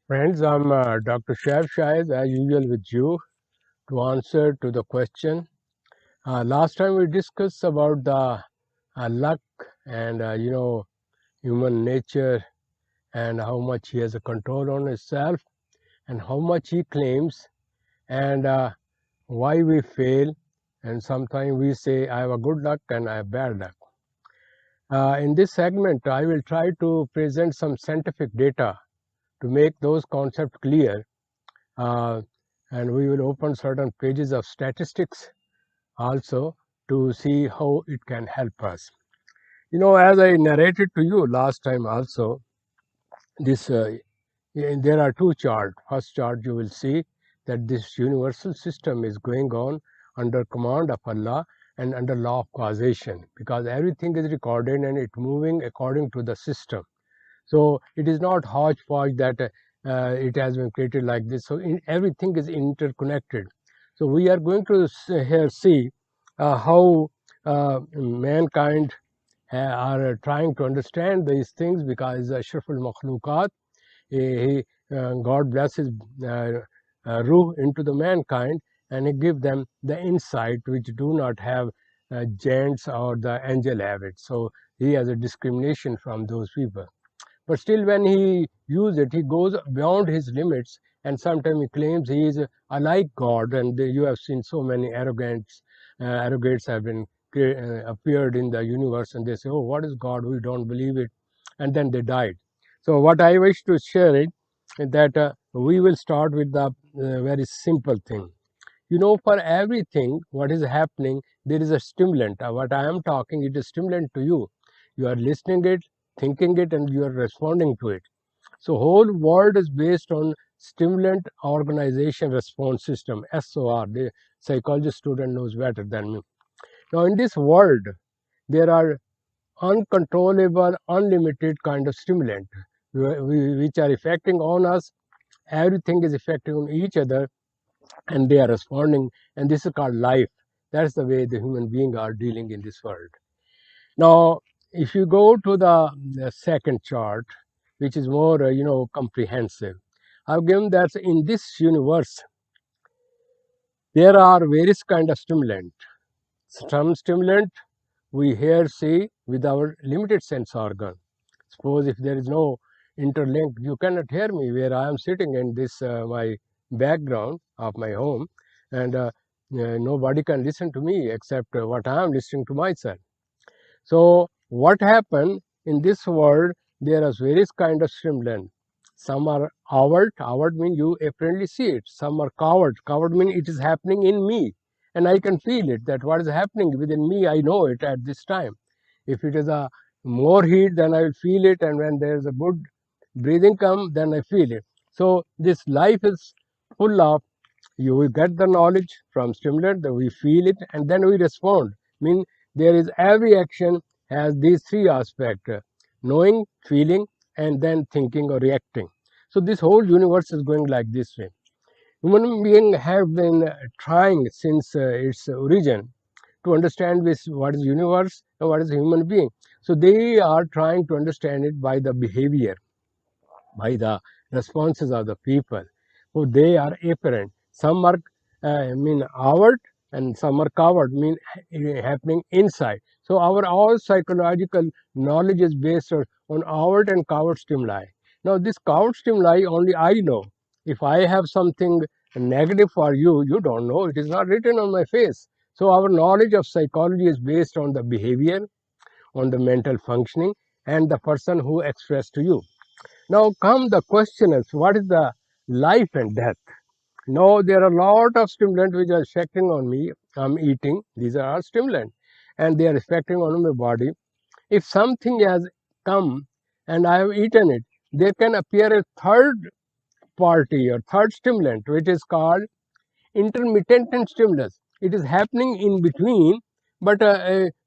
Friends, I'm Dr. Shav Shahid, as usual with you to answer to the question. Last time we discussed about the luck and human nature and how much he has a control on himself and how much he claims and why we fail, and sometimes we say I have a good luck and I have bad luck. In this segment, I will try to present some scientific data to make those concepts clear. Uh, and we will open certain pages of statistics also to see how it can help us. As I narrated to you last time also, this there are two charts. First chart you will see that this universal system is going on under command of Allah and under law of causation, because everything is recorded and it moving according to the system. So it is not hodgepodge that it has been created like this. So everything is interconnected. So we are going to here see how mankind are trying to understand these things, because Ashraful Makhlukat, God blesses ruh into the mankind, and he give them the insight which do not have giants or the angel have it. So he has a discrimination from those people. But still, when he uses it, he goes beyond his limits, and sometimes he claims he is like God. And you have seen so many arrogates have been appeared in the universe, and they say, "Oh, what is God? We don't believe it," and then they died. So, what I wish to share is that we will start with the very simple thing. For everything what is happening, there is a stimulant. What I am talking, it is stimulant to you. You are listening it, thinking it, and you are responding to it. So whole world is based on stimulant organization response system, SOR. The psychology student knows better than me. Now in this world, there are uncontrollable, unlimited kind of stimulant which are affecting on us. Everything is affecting on each other, and they are responding, and this is called life. That's the way the human beings are dealing in this world. Now, if you go to the second chart, which is more, comprehensive, I've given that in this universe, there are various kind of stimulant. Some stimulant we hear, see with our limited sense organ. Suppose if there is no interlink, you cannot hear me where I am sitting in this my background of my home, and nobody can listen to me except what I am listening to myself. So what happened in this world? There are various kind of stimulant. Some are overt. Overt mean you apparently see it. Some are covert. Covert mean it is happening in me, and I can feel it. That what is happening within me, I know it at this time. If it is a more heat, then I will feel it, and when there is a good breathing come, then I feel it. So this life is full of, you will get the knowledge from stimulant, that we feel it, and then we respond. Mean there is every action has these three aspects: knowing, feeling, and then thinking or reacting. So this whole universe is going like this way. Human beings have been trying since its origin to understand this, what is universe and what is human being. So they are trying to understand it by the behavior, by the responses of the people. So they are apparent. Some are mean outward, and some are covered, mean happening inside. So our all psychological knowledge is based on outward and covered stimuli. Now this covered stimuli only I know. If I have something negative for you, you don't know. It is not written on my face. So our knowledge of psychology is based on the behavior, on the mental functioning, and the person who expressed to you. Now come the question is, what is the life and death? Now there are a lot of stimulants which are affecting on me. I'm eating, these are all stimulants, and they are affecting on my body. If something has come and I have eaten it, there can appear a third party or third stimulant, which is called intermittent stimulus. It is happening in between, but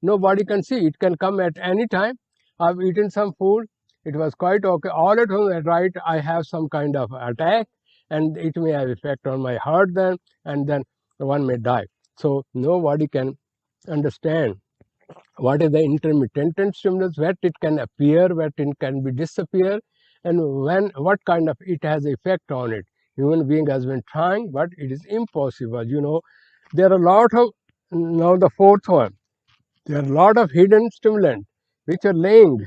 nobody can see. It can come at any time. I've eaten some food. It was quite okay. All at home, right, I have some kind of attack, and it may have effect on my heart then, and then one may die. So nobody can understand what is the intermittent stimulus, where it can appear, where it can be disappear, and what kind of it has effect on it. Human being has been trying, but it is impossible. There are a lot of, now the fourth one, there are a lot of hidden stimulants which are laying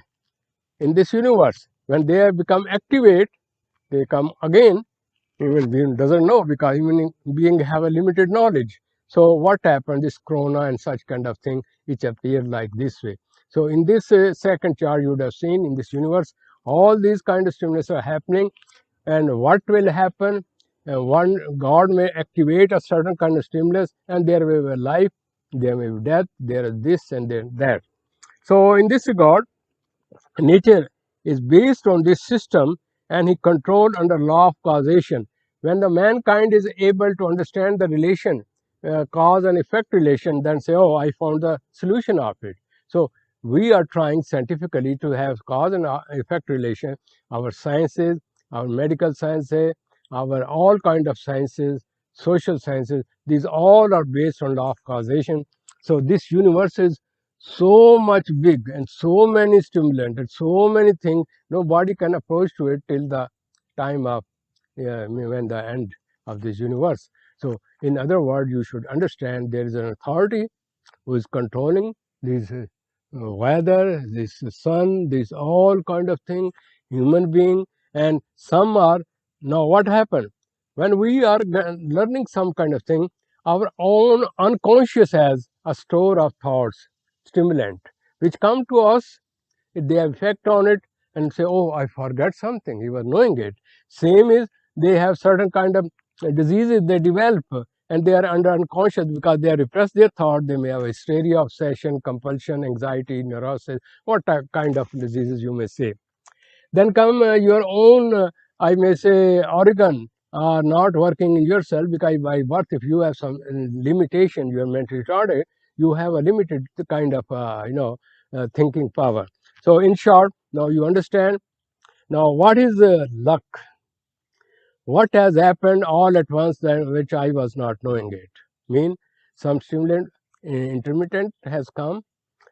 in this universe. When they have become activate, they come again. Human being doesn't know because human being have a limited knowledge. So what happened? This corona and such kind of thing which appear like this way. So in this second chart you would have seen in this universe, all these kind of stimulus are happening, and what will happen? One God may activate a certain kind of stimulus, and there may be life, there may be death, there is this and there that. So in this regard, nature is based on this system, and he controlled under law of causation. When the mankind is able to understand the relation, cause and effect relation, then say, oh, I found the solution of it. So we are trying scientifically to have cause and effect relation. Our sciences, our medical sciences, our all kind of sciences, social sciences, these all are based on law of causation. So this universe is so much big and so many stimulants and so many things, nobody can approach to it till the time of when the end of this universe. So in other words, you should understand there is an authority who is controlling this weather, this sun, this all kind of thing, human being, and some are. Now what happened when we are learning some kind of thing? Our own unconscious has a store of thoughts, stimulant, which come to us. They have effect on it and say, oh, I forgot something. He was knowing it. Same is, they have certain kind of diseases they develop, and they are under unconscious because they have repressed their thought. They may have hysteria, obsession, compulsion, anxiety, neurosis, what kind of diseases you may say. Then come your own, I may say, organ are not working in yourself because by birth, if you have some limitation, you are mentally retarded, you have a limited kind of, thinking power. So in short, now you understand. Now what is luck? What has happened all at once that which I was not knowing it? Mean some stimulant intermittent has come,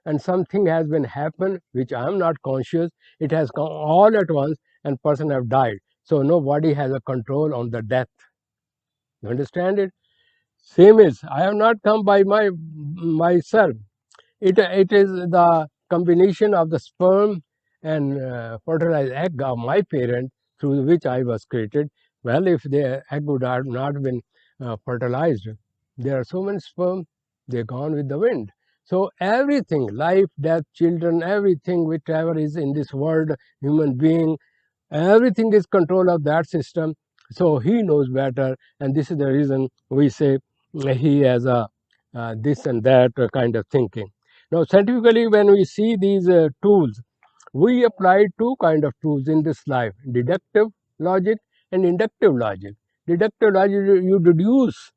and something has been happened which I am not conscious. It has come all at once, and person have died. So nobody has a control on the death. You understand it? Same is, I have not come by myself. It is the combination of the sperm and fertilized egg of my parent through which I was created. Well, if the egg would have not been fertilized, there are so many sperm, they're gone with the wind. So everything, life, death, children, everything, whichever is in this world, human being, everything is control of that system. So he knows better, and this is the reason we say he has a this and that kind of thinking. Now, scientifically, when we see these tools, we apply two kind of tools in this life: deductive logic and inductive logic. Deductive logic, you deduce.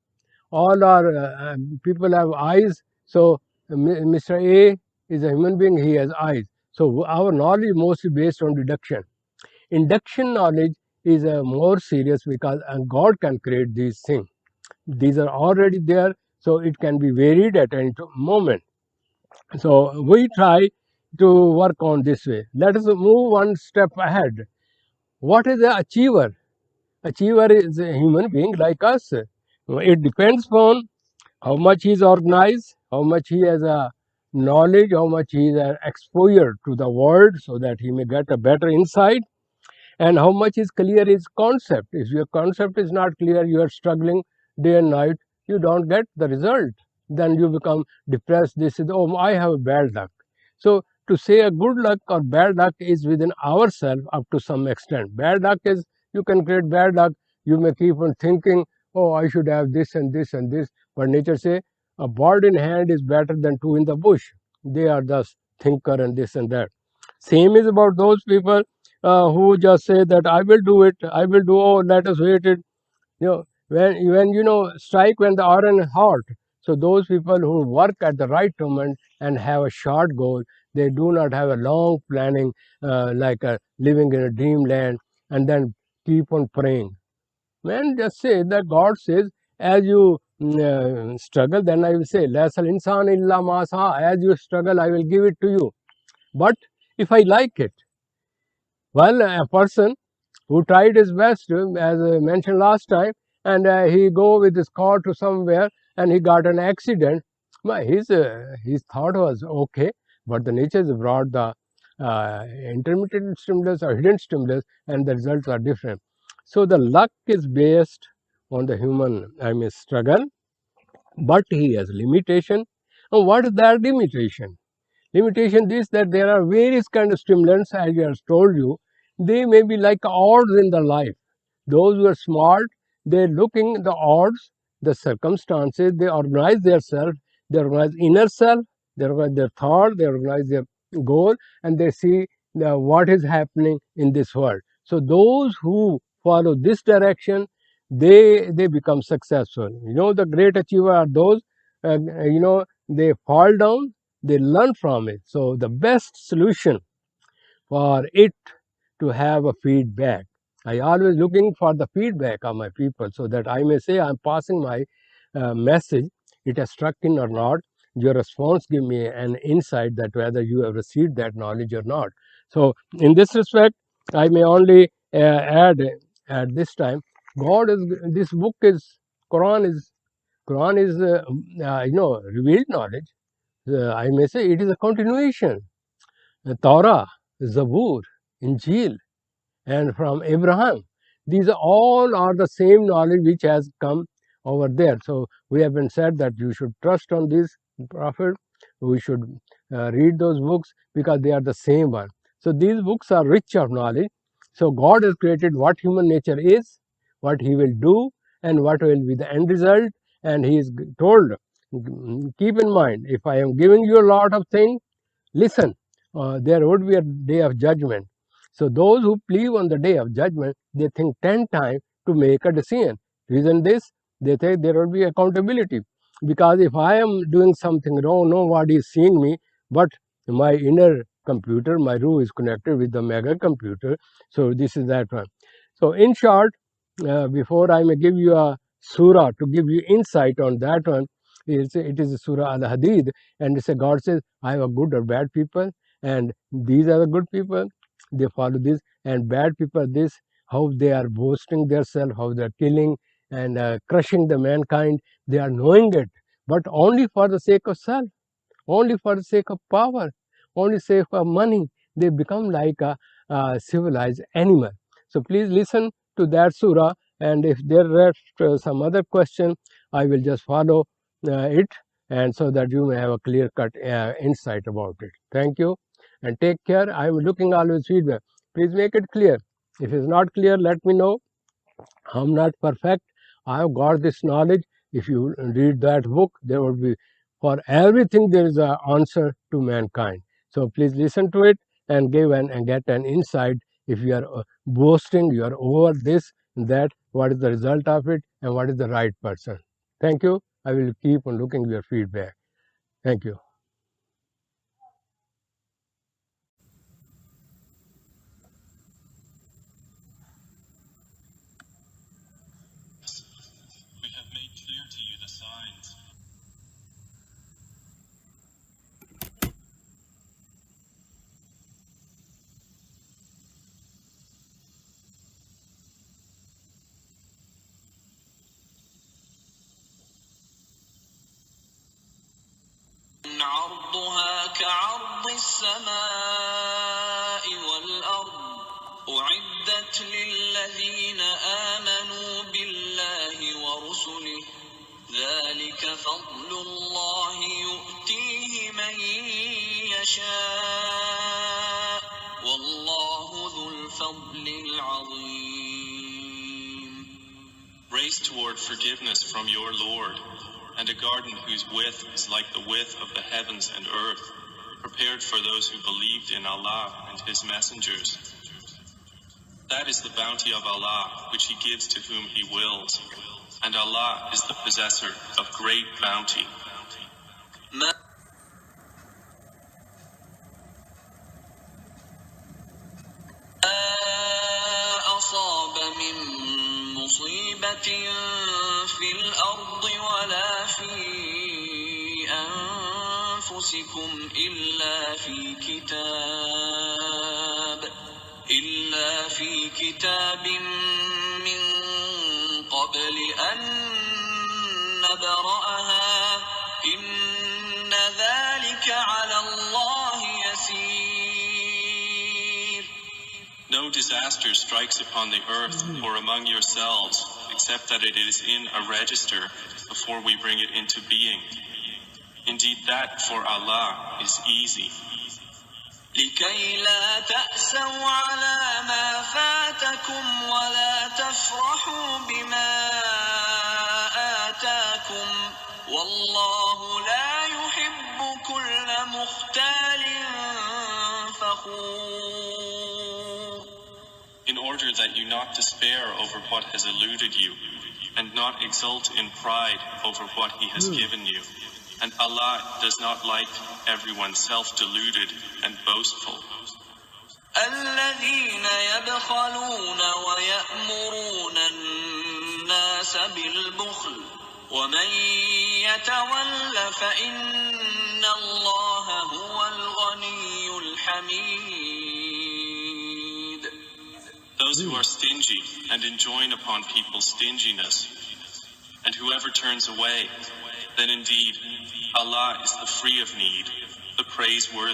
All our people have eyes. So Mr. A is a human being; he has eyes. So our knowledge is mostly based on deduction. Induction knowledge is more serious because God can create these things. These are already there, so it can be varied at any moment. So we try to work on this way. Let us move one step ahead. What is the achiever? Achiever is a human being like us. It depends upon how much he is organized, how much he has a knowledge, how much he is exposure to the world so that he may get a better insight, and how much is clear his concept. If your concept is not clear, you are struggling day and night, you don't get the result. Then you become depressed. This is, oh, I have a bad luck. So to say a good luck or bad luck is within ourselves up to some extent. Bad luck is, you can create bad luck. You may keep on thinking, oh, I should have this and this and this. But nature say a bird in hand is better than two in the bush. They are thus thinker and this and that. Same is about those people who just say that I will do it, I will do. Oh, let us wait it. When strike when the iron is hot. So those people who work at the right moment and have a short goal, they do not have a long planning, like living in a dreamland and then keep on praying. Man, just say that God says, as you struggle, then I will say, Lasal insan illa masa. As you struggle, I will give it to you. But if I like it, Well, a person who tried his best, as I mentioned last time, and he go with his car to somewhere and he got an accident. Well, his thought was okay, but the nature has brought the intermittent stimulus or hidden stimulus, and the results are different. So the luck is based on the human, struggle, but he has limitation. And what is that limitation? Limitation is that there are various kind of stimulants, as I have told you. They may be like odds in the life. Those who are smart, they're looking the odds, the circumstances, they organize their self, they organize inner self, they organize their thought, they organize their goal, and they see what is happening in this world. So those who follow this direction, they become successful. The great achiever are those, they fall down, they learn from it. So the best solution for it to have a feedback. I always looking for the feedback of my people so that I may say I'm passing my message. It has struck in or not. Your response give me an insight that whether you have received that knowledge or not. So in this respect, I may only add at this time. God is this book is Quran is revealed knowledge. I may say it is a continuation. Torah, Zabur, Injil, and from Abraham. These all are the same knowledge which has come over there. So we have been said that you should trust on this prophet. We should read those books because they are the same one. So these books are rich of knowledge. So God has created what human nature is, what He will do, and what will be the end result. And He is told, keep in mind, if I am giving you a lot of things, listen, there would be a day of judgment. So those who believe on the day of judgment, they think 10 times to make a decision. Reason this, they think there will be accountability. Because if I am doing something wrong, nobody is seeing me, but my inner computer, my room is connected with the mega computer. So this is that one. So in short, before I may give you a surah to give you insight on that one, it is a Surah Al-Hadid, and it's a God says, I have a good or bad people, and these are the good people, they follow this, and bad people this, how they are boasting themselves, how they are killing and crushing the mankind, they are knowing it, but only for the sake of self, only for the sake of power, only sake of money, they become like a civilized animal. So please listen to that surah, and if there are some other question, I will just follow it, and so that you may have a clear cut insight about it. Thank you and take care. I am looking always feedback. Please make it clear. If it's not clear, let me know. I'm not perfect. I have got this knowledge. If you read that book, there will be, for everything there is an answer to mankind. So please listen to it and give and get an insight. If you are boasting, you are over this, that, what is the result of it, and what is the right person. Thank you. I will keep on looking your feedback. Thank you. We have made clear to you the signs. عرضها كعرض السماء والأرض أعدت للذين آمنوا بالله ورسله ذلك فضل الله يؤتيه من يشاء والله ذو الفضل العظيم. Race toward forgiveness from your Lord, and a garden whose width is like the width of the heavens and earth, prepared for those who believed in Allah and His messengers. That is the bounty of Allah, which He gives to whom He wills, and Allah is the possessor of great bounty. أصاب من مصيبة في الأرض ولا في أنفسكم إلا في كتاب من قبل أن نبرأها إن ذلك على الله يسير. No disaster strikes upon the earth or among yourselves, except that it is in a register before we bring it into being. Indeed, that for Allah is easy. لكي لا تأسوا على ما فاتكم ولا تفرحوا بما آتاكم والله لا يحب كل مختال فخور. In order that you not despair over what has eluded you, and not exult in pride over what He has given you. And Allah does not like everyone self-deluded and boastful. الذين يبخلون ويأمرون الناس بالبخل ومن يتول فإن الله هو الغني الحميد. Those who are stingy and enjoin upon people's stinginess, and whoever turns away, then indeed Allah is the free of need, the praiseworthy.